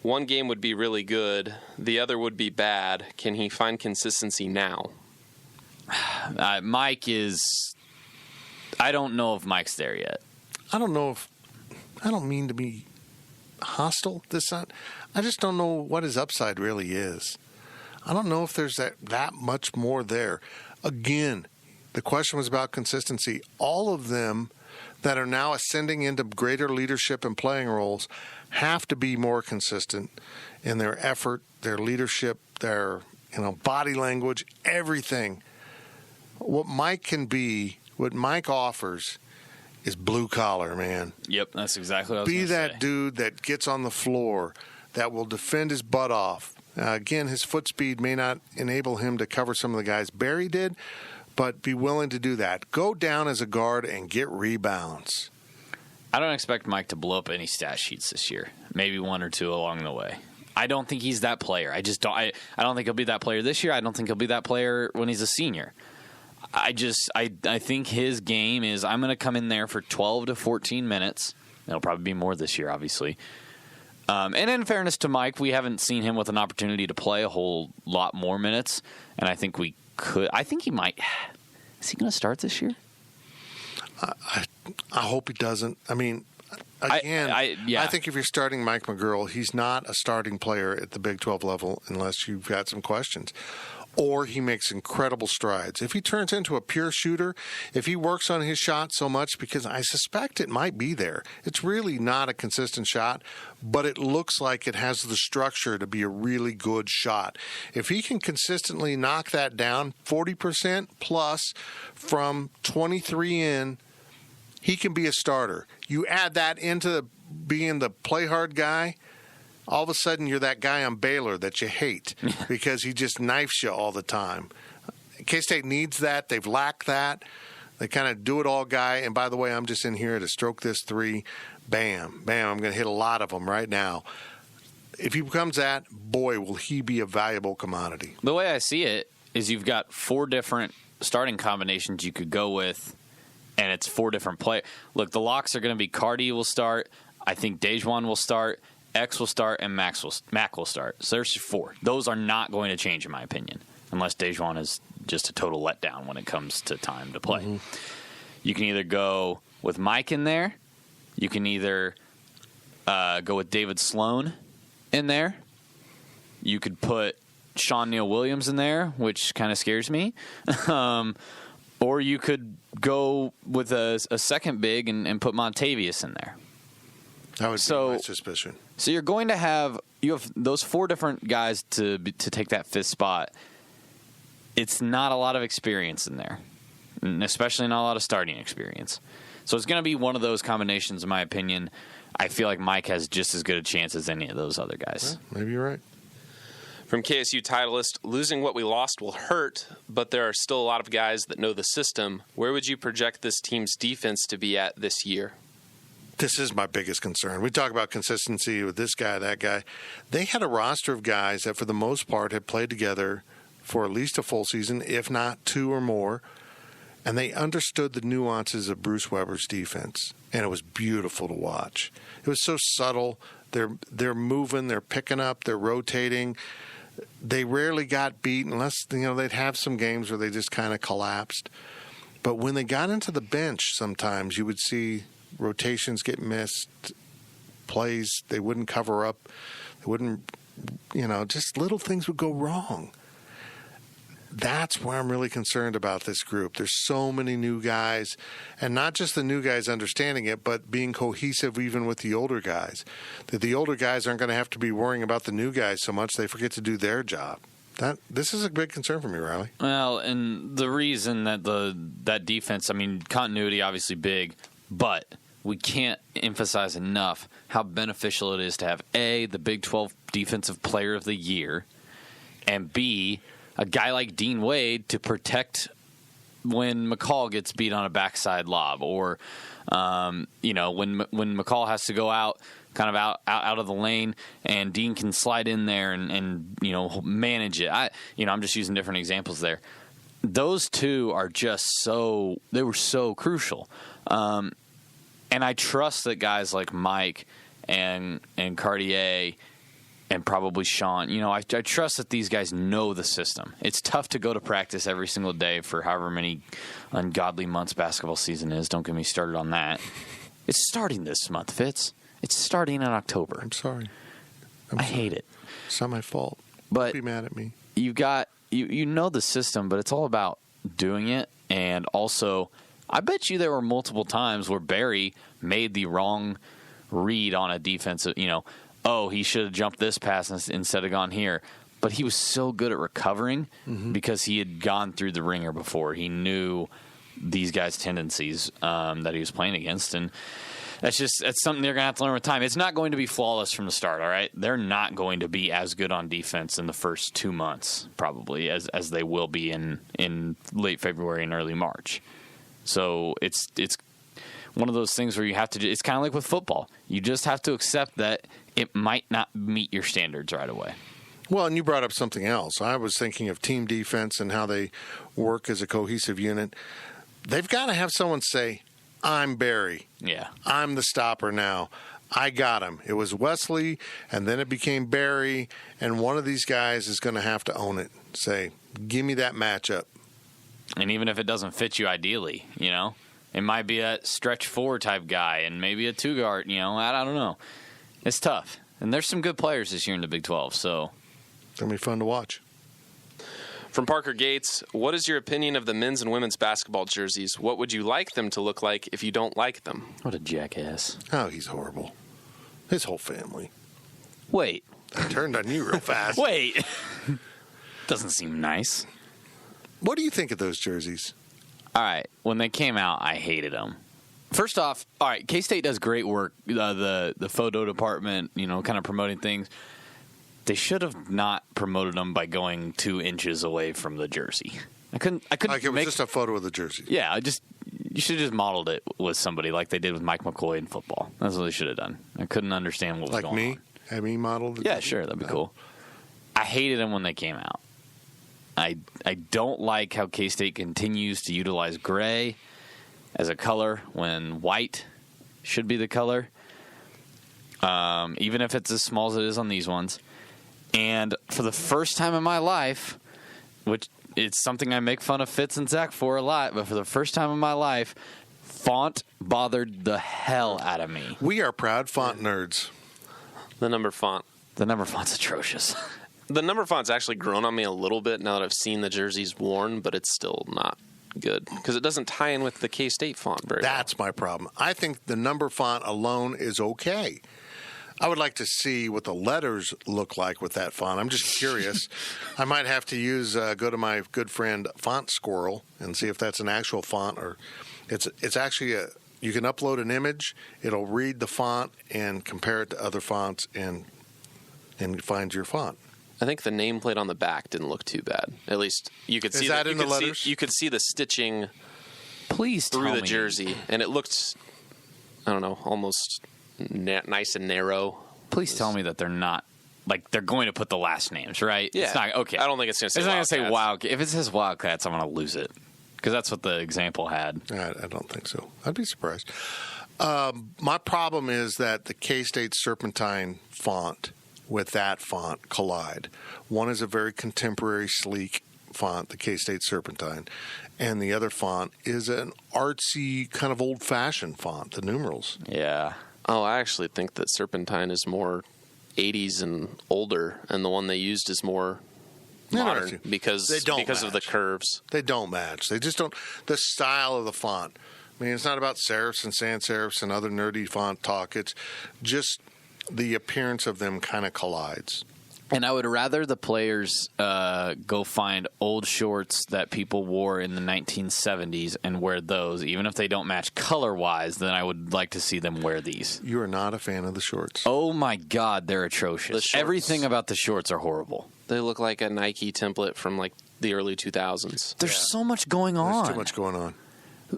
One game would be really good, the other would be bad. Can he find consistency now? Mike is... I don't know if Mike's there yet. I don't mean to be hostile this time. I just don't know what his upside really is. I don't know if there's that much more there. Again, the question was about consistency. All of them that are now ascending into greater leadership and playing roles have to be more consistent in their effort, their leadership, their body language, everything. What Mike offers is blue collar, man. Yep, that's exactly what I was Be going to say. that dude that gets on the floor, that will defend his butt off. Again, his foot speed may not enable him to cover some of the guys Barry did, but be willing to do that. Go down as a guard and get rebounds. I don't expect Mike to blow up any stat sheets this year. Maybe 1 or 2 along the way. I don't think he's that player. I just don't. I don't think he'll be that player this year. I don't think he'll be that player when he's a senior. I think his game is I'm going to come in there for 12 to 14 minutes. It'll probably be more this year, obviously. And in fairness to Mike, we haven't seen him with an opportunity to play a whole lot more minutes. And I think we could. I think he might. Is he going to start this year? I hope he doesn't. I mean, again, I think if you're starting Mike McGurl, he's not a starting player at the Big 12 level unless you've got some questions. Or he makes incredible strides. If he turns into a pure shooter, if he works on his shot so much, because I suspect it might be there. It's really not a consistent shot, but it looks like it has the structure to be a really good shot. If he can consistently knock that down 40% plus from 23 in, he can be a starter. You add that into being the play hard guy, all of a sudden you're that guy on Baylor that you hate because he just knifes you all the time. K-State needs that. They've lacked that. They kind of do it all guy. And by the way, I'm just in here to stroke this 3. Bam, bam. I'm going to hit a lot of them right now. If he becomes that, boy, will he be a valuable commodity. The way I see it is you've got 4 different starting combinations you could go with, and it's 4 different players. Look, the locks are going to be Cardi will start. I think Dejuan will start. X will start, and Mac will start. So there's 4. Those are not going to change, in my opinion, unless Dejuan is just a total letdown when it comes to time to play. Mm-hmm. You can either go with Mike in there. You can either go with David Sloan in there. You could put Sean Neal Williams in there, which kind of scares me. Or you could go with a second big and put Montavious in there. That would be my suspicion. So you're going to have those 4 different guys to take that 5th spot. It's not a lot of experience in there, and especially not a lot of starting experience. So it's going to be one of those combinations, in my opinion. I feel like Mike has just as good a chance as any of those other guys. Well, maybe you're right. From KSU Titleist, losing what we lost will hurt, but there are still a lot of guys that know the system. Where would you project this team's defense to be at this year? This is my biggest concern. We talk about consistency with this guy, that guy. They had a roster of guys that, for the most part, had played together for at least a full season, if not 2 or more, and they understood the nuances of Bruce Weber's defense, and it was beautiful to watch. It was so subtle. They're moving, they're picking up, they're rotating. They rarely got beat unless they'd have some games where they just kind of collapsed. But when they got into the bench, sometimes you would see rotations get missed, plays they wouldn't cover up, they wouldn't, just little things would go wrong. That's where I'm really concerned about this group. There's so many new guys, and not just the new guys understanding it, but being cohesive even with the older guys. That the older guys aren't going to have to be worrying about the new guys so much they forget to do their job. This is a big concern for me, Riley. Well, and the reason that that defense, I mean, continuity obviously big, but we can't emphasize enough how beneficial it is to have A, the Big 12 Defensive Player of the Year, and B, a guy like Dean Wade to protect when McCall gets beat on a backside lob, or when McCall has to go out of the lane, and Dean can slide in there and manage it. I'm just using different examples there. Those two are they were so crucial. And I trust that guys like Mike and Cartier and probably Sean, I trust that these guys know the system. It's tough to go to practice every single day for however many ungodly months basketball season is. Don't get me started on that. It's starting this month, Fitz. It's starting in October. I'm sorry. I hate it. It's not my fault. But don't be mad at me. You got you know the system, but it's all about doing it. And also, I bet you there were multiple times where Barry made the wrong read on a defensive, he should have jumped this pass instead of gone here. But he was so good at recovering because he had gone through the ringer before. He knew these guys' tendencies that he was playing against. And that's something they're going to have to learn with time. It's not going to be flawless from the start, all right? They're not going to be as good on defense in the first 2 months, probably, as they will be in late February and early March. So it's one of those things where you have to – it's kind of like with football. You just have to accept that it might not meet your standards right away. Well, and you brought up something else. I was thinking of team defense and how they work as a cohesive unit. They've got to have someone say, I'm Barry. Yeah. I'm the stopper now. I got him. It was Wesley, and then it became Barry, and one of these guys is going to have to own it. Say, give me that matchup. And even if it doesn't fit you ideally, it might be a stretch 4 type guy and maybe a 2-guard, I don't know. It's tough. And there's some good players this year in the Big 12, so. It's going to be fun to watch. From Parker Gates, what is your opinion of the men's and women's basketball jerseys? What would you like them to look like if you don't like them? What a jackass. Oh, he's horrible. His whole family. Wait. I turned on you real fast. Wait. Doesn't seem nice. What do you think of those jerseys? All right. When they came out, I hated them. First off, all right, K-State does great work. The photo department, kind of promoting things. They should have not promoted them by going 2 inches away from the jersey. I couldn't like it was just a photo of the jersey. Yeah, you should have just modeled it with somebody like they did with Mike McCoy in football. That's what they should have done. I couldn't understand what was going on. Like me? Have me modeled it? Yeah, sure, that'd be cool. I hated them when they came out. I don't like how K-State continues to utilize gray as a color when white should be the color, even if it's as small as it is on these ones. And for the first time in my life, which it's something I make fun of Fitz and Zach for a lot, but for the first time in my life, font bothered the hell out of me. We are proud font nerds. The number font. The number font's atrocious. The number font's actually grown on me a little bit now that I've seen the jerseys worn, but it's still not good because it doesn't tie in with the K-State font very well. That's my problem. I think the number font alone is okay. I would like to see what the letters look like with that font. I'm just curious. I might have to go to my good friend Font Squirrel and see if that's an actual font or it's actually you can upload an image. It'll read the font and compare it to other fonts and find your font. I think the nameplate on the back didn't look too bad. At least you could see Is that in the letters? You could see the stitching Please through tell the me. jersey, and it looked, I don't know, almost nice and narrow. Please tell me that they're not, like, they're going to put the last names, right? Yeah. It's not, okay. I don't think it's going to say It's not going to say Wildcats. Wildcats. If it says Wildcats, I'm going to lose it. Because that's what the example had. I don't think so. I'd be surprised. My problem is that the K-State Serpentine font with that font collide. One is a very contemporary, sleek font, the K-State Serpentine, and the other font is an artsy, kind of old-fashioned font, the numerals. Yeah. Oh, I actually think that Serpentine is more 80s and older, and the one they used is more modern because They don't of the match. curves. They don't match. They just don't. The style of the font. I mean, it's not about serifs and sans serifs and other nerdy font talk. It's just the appearance of them kind of collides. And I would rather the players go find old shorts that people wore in the 1970s and wear those, even if they don't match color-wise, than I would like to see them wear these. You are not a fan of the shorts. Oh, my God, they're atrocious. The shorts. Everything about the shorts are horrible. They look like a Nike template from like the early 2000s. There's so much going on. There's too much going on.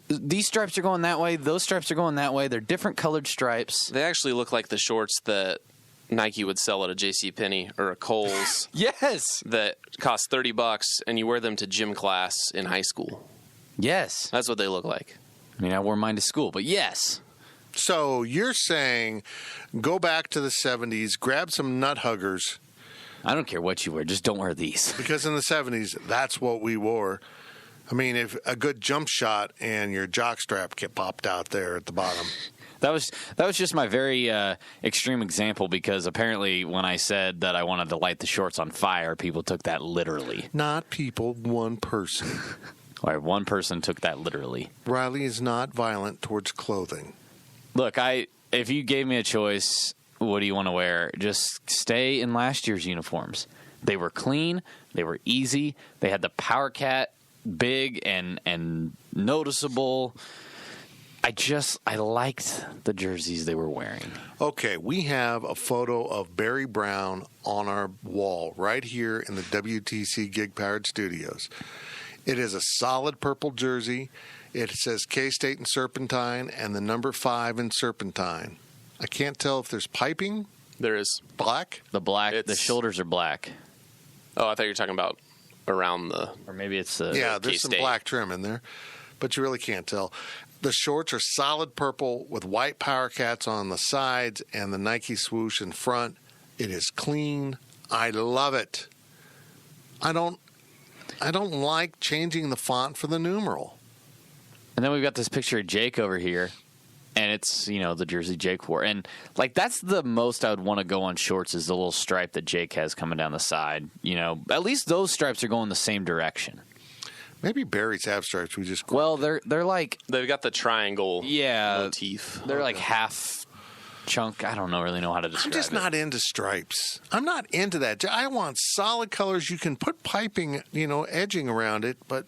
These stripes are going that way. Those stripes are going that way. They're different colored stripes. They actually look like the shorts that Nike would sell at a JCPenney or a Kohl's Yes. that cost $30 and you wear them to gym class in high school. Yes. That's what they look like. I mean, I wore mine to school, but yes. So you're saying go back to the 70s, grab some nut huggers, I don't care what you wear. Just don't wear these. because in the 70s, that's what we wore. I mean, if a good jump shot and your jock strap get popped out there at the bottom. That was just my very extreme example, because apparently when I said that I wanted to light the shorts on fire, people took that literally. Not people, one person. All right, one person took that literally. Riley is not violent towards clothing. Look, if you gave me a choice, what do you want to wear? Just stay in last year's uniforms. They were clean. They were easy. They had the Power Cat big and noticeable. I liked the jerseys they were wearing. Okay, we have a photo of Barry Brown on our wall right here in the WTC Gig Powered Studios. It is a solid purple jersey. It says K-State in Serpentine and the number 5 in Serpentine. I can't tell if there's piping, There is. black. The black, the It's- shoulders are black. Oh, I thought you were talking about around the. Or maybe it's Yeah, there's some K-State. black trim in there, but you really can't tell. The shorts are solid purple with white Power Cats on the sides and the Nike swoosh in front. It is clean. I love it. I don't like changing the font for the numeral. And then we've got this picture of Jake over here, and it's, the jersey Jake wore. And, that's the most I would want to go on shorts, is the little stripe that Jake has coming down the side. At least those stripes are going the same direction. Maybe Barry's have stripes. We just Well, they're like, They've got the triangle yeah, motif. they're like half chunk. I don't really know how to describe I'm just it. not into stripes. I'm not into that. I want solid colors. You can put piping, edging around it, but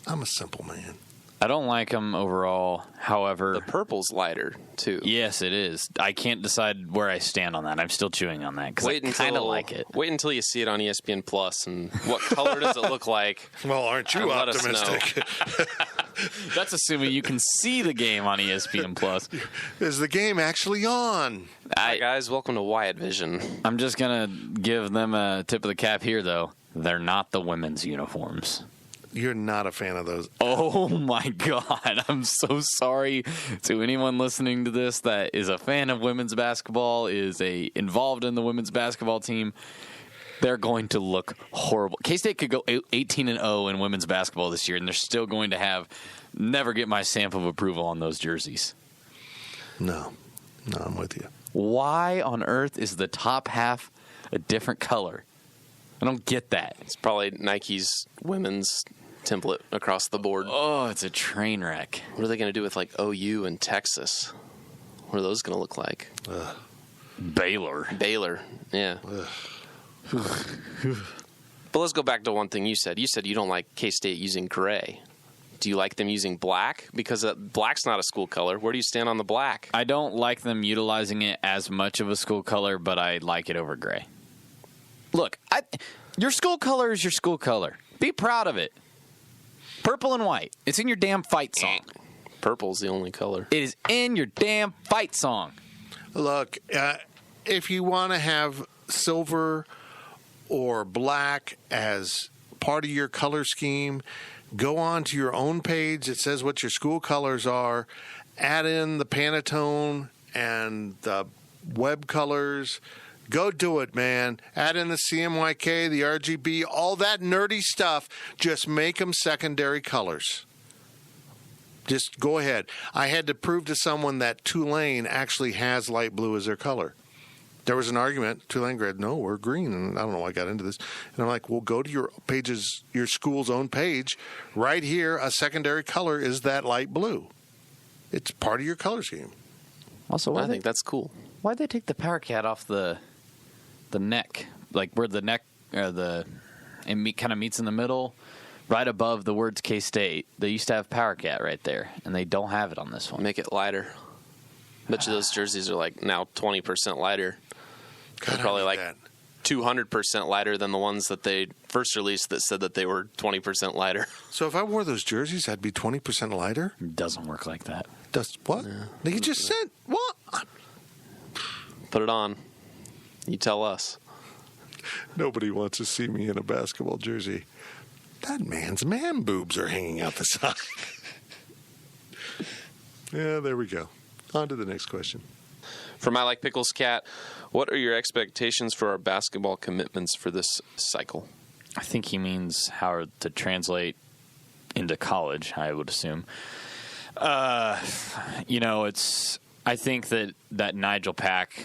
I'm a simple man. I don't like them overall. However, The purple's lighter too. yes, it is. I can't decide where I stand on that. I'm still chewing on that because I kind of like it. Wait until you see it on ESPN Plus and what color does it look like? Well, aren't you And let us optimistic? That's assuming you can see the game on ESPN Plus. Is the game actually on? Hi guys, welcome to Wyatt Vision. I'm just gonna give them a tip of the cap here, though. They're not the women's uniforms. You're not a fan of those. Oh my God. I'm so sorry to anyone listening to this that is a fan of women's basketball, is involved in the women's basketball team. They're going to look horrible. K-State could go 18-0 in women's basketball this year, and they're still going to never get my stamp of approval on those jerseys. No, I'm with you. Why on earth is the top half a different color? I don't get that. It's probably Nike's women's template across the board. Oh, it's a train wreck. What are they going to do with like OU and Texas? What are those going to look like? Baylor. Baylor, yeah. But let's go back to one thing you said. You said you don't like K-State using gray. Do you like them using black? Because black's not a school color. Where do you stand on the black? I don't like them utilizing it as much of a school color, but I like it over gray. Look, your school color is your school color. Be proud of it. Purple and white. It's in your damn fight song. Purple's the only color. It is in your damn fight song. Look, if you want to have silver or black as part of your color scheme, go on to your own page. It says what your school colors are. Add in the Pantone and the web colors. Go do it, man. Add in the CMYK, the RGB, all that nerdy stuff. Just make them secondary colors. Just go ahead. I had to prove to someone that Tulane actually has light blue as their color. there was an argument. Tulane grad, no, we're green. And I don't know why I got into this. And I'm like, well, go to your school's own page. Right here, a secondary color is that light blue. It's part of your color scheme. Also, I think that's cool. Why'd they take the Power Cat off the neck? Like where the neck kind of meets in the middle, right above the words K-State. They used to have Power Cat right there, and they don't have it on this one. Make it lighter. Bet you those jerseys are like now 20% lighter. God, They're probably like that. 200% lighter than the ones that they first released that said that they were 20% lighter. So if I wore those jerseys, I'd be 20% lighter? It doesn't work like that. Does what? Yeah. You just said what? Put it on. You tell us. Nobody wants to see me in a basketball jersey. That man's man boobs are hanging out the side. Yeah, there we go. On to the next question. From I Like Pickles Cat, what are your expectations for our basketball commitments for this cycle? I think he means how to translate into college, I would assume. I think that Nigel Pack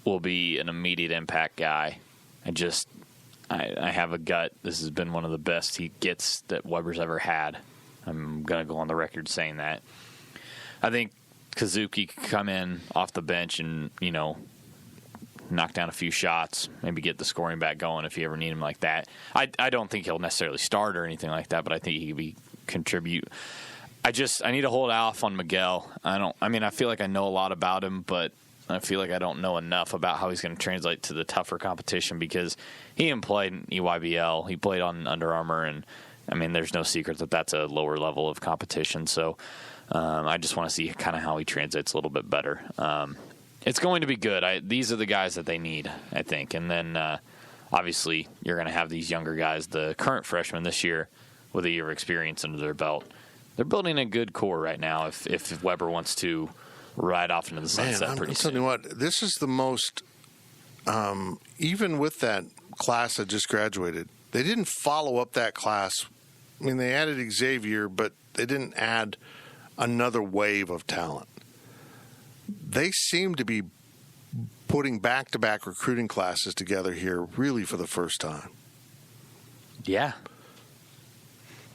will be an immediate impact guy. I have a gut. This has been one of the best he gets that Weber's ever had. I'm going to go on the record saying that. I think Kazuki could come in off the bench and, knock down a few shots, maybe get the scoring back going if you ever need him like that. I don't think he'll necessarily start or anything like that, but I think he could contribute. I need to hold off on Miguel. I feel like I know a lot about him, but I feel like I don't know enough about how he's going to translate to the tougher competition because he didn't play in EYBL. He played on Under Armour, and, there's no secret that that's a lower level of competition. So I just want to see kind of how he translates a little bit better. It's going to be good. These are the guys that they need, I think. And then, obviously, you're going to have these younger guys, the current freshmen this year, with a year of experience under their belt. They're building a good core right now if Weber wants to ride off into the sunset pretty soon. I'm telling you what, this is the most, even with that class that just graduated, they didn't follow up that class. They added Xavier, but they didn't add another wave of talent. They seem to be putting back-to-back recruiting classes together here really for the first time. Yeah.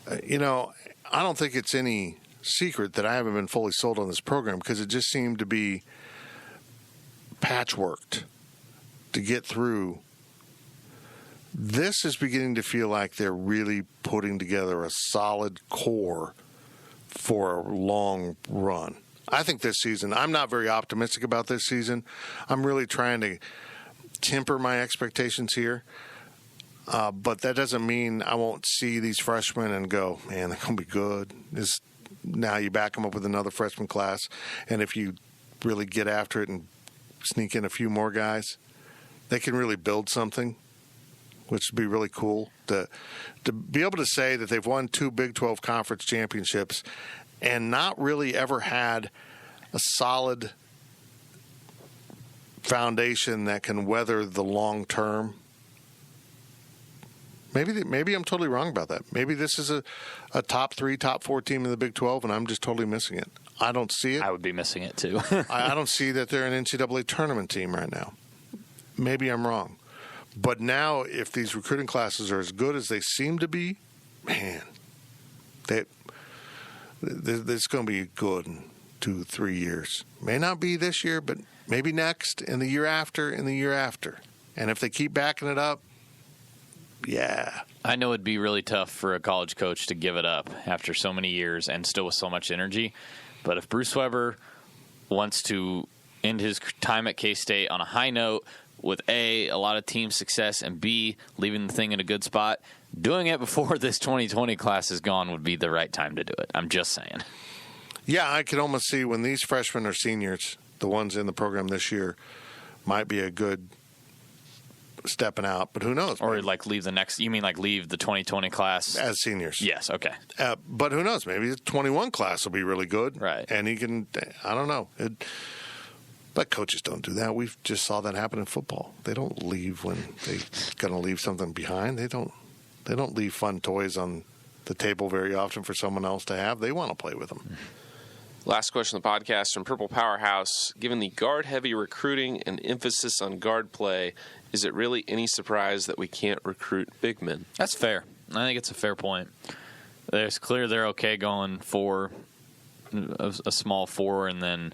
I don't think it's any secret that I haven't been fully sold on this program because it just seemed to be patchworked to get through. This is beginning to feel like they're really putting together a solid core for a long run. I think this season, I'm not very optimistic about this season. I'm really trying to temper my expectations here. But that doesn't mean I won't see these freshmen and go, man, they're going to be good. Now you back them up with another freshman class. And if you really get after it and sneak in a few more guys, they can really build something, which would be really cool. To be able to say that they've won 2 Big 12 conference championships and not really ever had a solid foundation that can weather the long term. Maybe I'm totally wrong about that. Maybe this is a top 3, top 4 team in the Big 12, and I'm just totally missing it. I don't see it. I would be missing it, too. I don't see that they're an NCAA tournament team right now. Maybe I'm wrong. But now, if these recruiting classes are as good as they seem to be, man, it's going to be good in 2-3 years. May not be this year, but maybe next, and the year after, and the year after. And if they keep backing it up, yeah. I know it'd be really tough for a college coach to give it up after so many years and still with so much energy. But if Bruce Weber wants to end his time at K-State on a high note with A, a lot of team success, and B, leaving the thing in a good spot, doing it before this 2020 class is gone would be the right time to do it. I'm just saying. Yeah, I can almost see when these freshmen are seniors, the ones in the program this year, might be a good stepping out, but who knows? Or like leave the next, you mean like leave the 2020 class? As seniors. Yes, okay. But who knows? Maybe the 21 class will be really good. Right. And he can, I don't know. But coaches don't do that. We just saw that happen in football. They don't leave when they're going to leave something behind. They don't leave fun toys on the table very often for someone else to have. They want to play with them. Last question of the podcast from Purple Powerhouse. Given the guard-heavy recruiting and emphasis on guard play, is it really any surprise that we can't recruit big men? That's fair. I think it's a fair point. It's clear they're okay going for a small four and then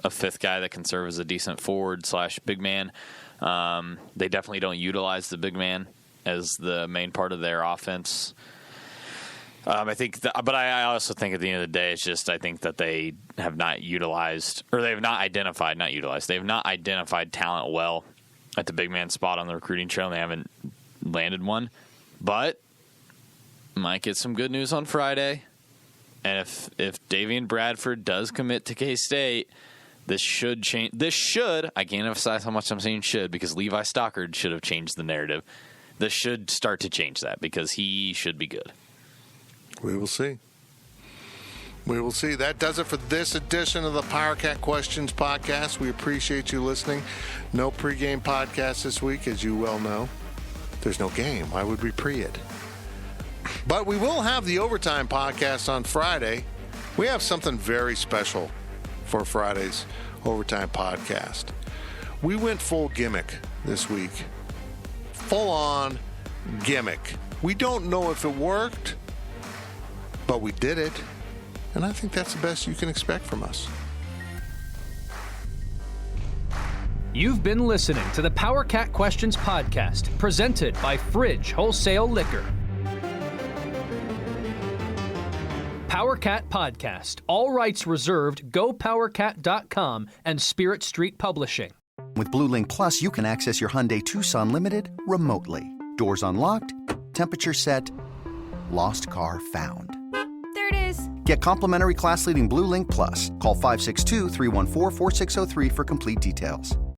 a fifth guy that can serve as a decent forward / big man. They definitely don't utilize the big man as the main part of their offense. I think, but I also think at the end of the day, it's just I think that they have not utilized, or they have not identified, not utilized. They have not identified talent well at the big man spot on the recruiting trail. And they haven't landed one, but might get some good news on Friday. And if Davian Bradford does commit to K-State, this should change. This should, I can't emphasize how much I'm saying should, because Levi Stockard should have changed the narrative. This should start to change that because he should be good. We will see. We will see. That does it for this edition of the PowerCat Questions podcast. We appreciate you listening. No pregame podcast this week, as you well know. There's no game. Why would we pre it? But we will have the Overtime podcast on Friday. We have something very special for Friday's Overtime podcast. We went full gimmick this week. Full-on gimmick. We don't know if it worked, but we did it, and I think that's the best you can expect from us. You've been listening to the PowerCat Questions podcast, presented by Fridge Wholesale Liquor. PowerCat Podcast. All rights reserved. GoPowerCat.com and Spirit Street Publishing. With Blue Link Plus, you can access your Hyundai Tucson Limited remotely. Doors unlocked, temperature set, lost car found. There it is. Get complimentary class-leading Blue Link Plus. Call 562-314-4603 for complete details.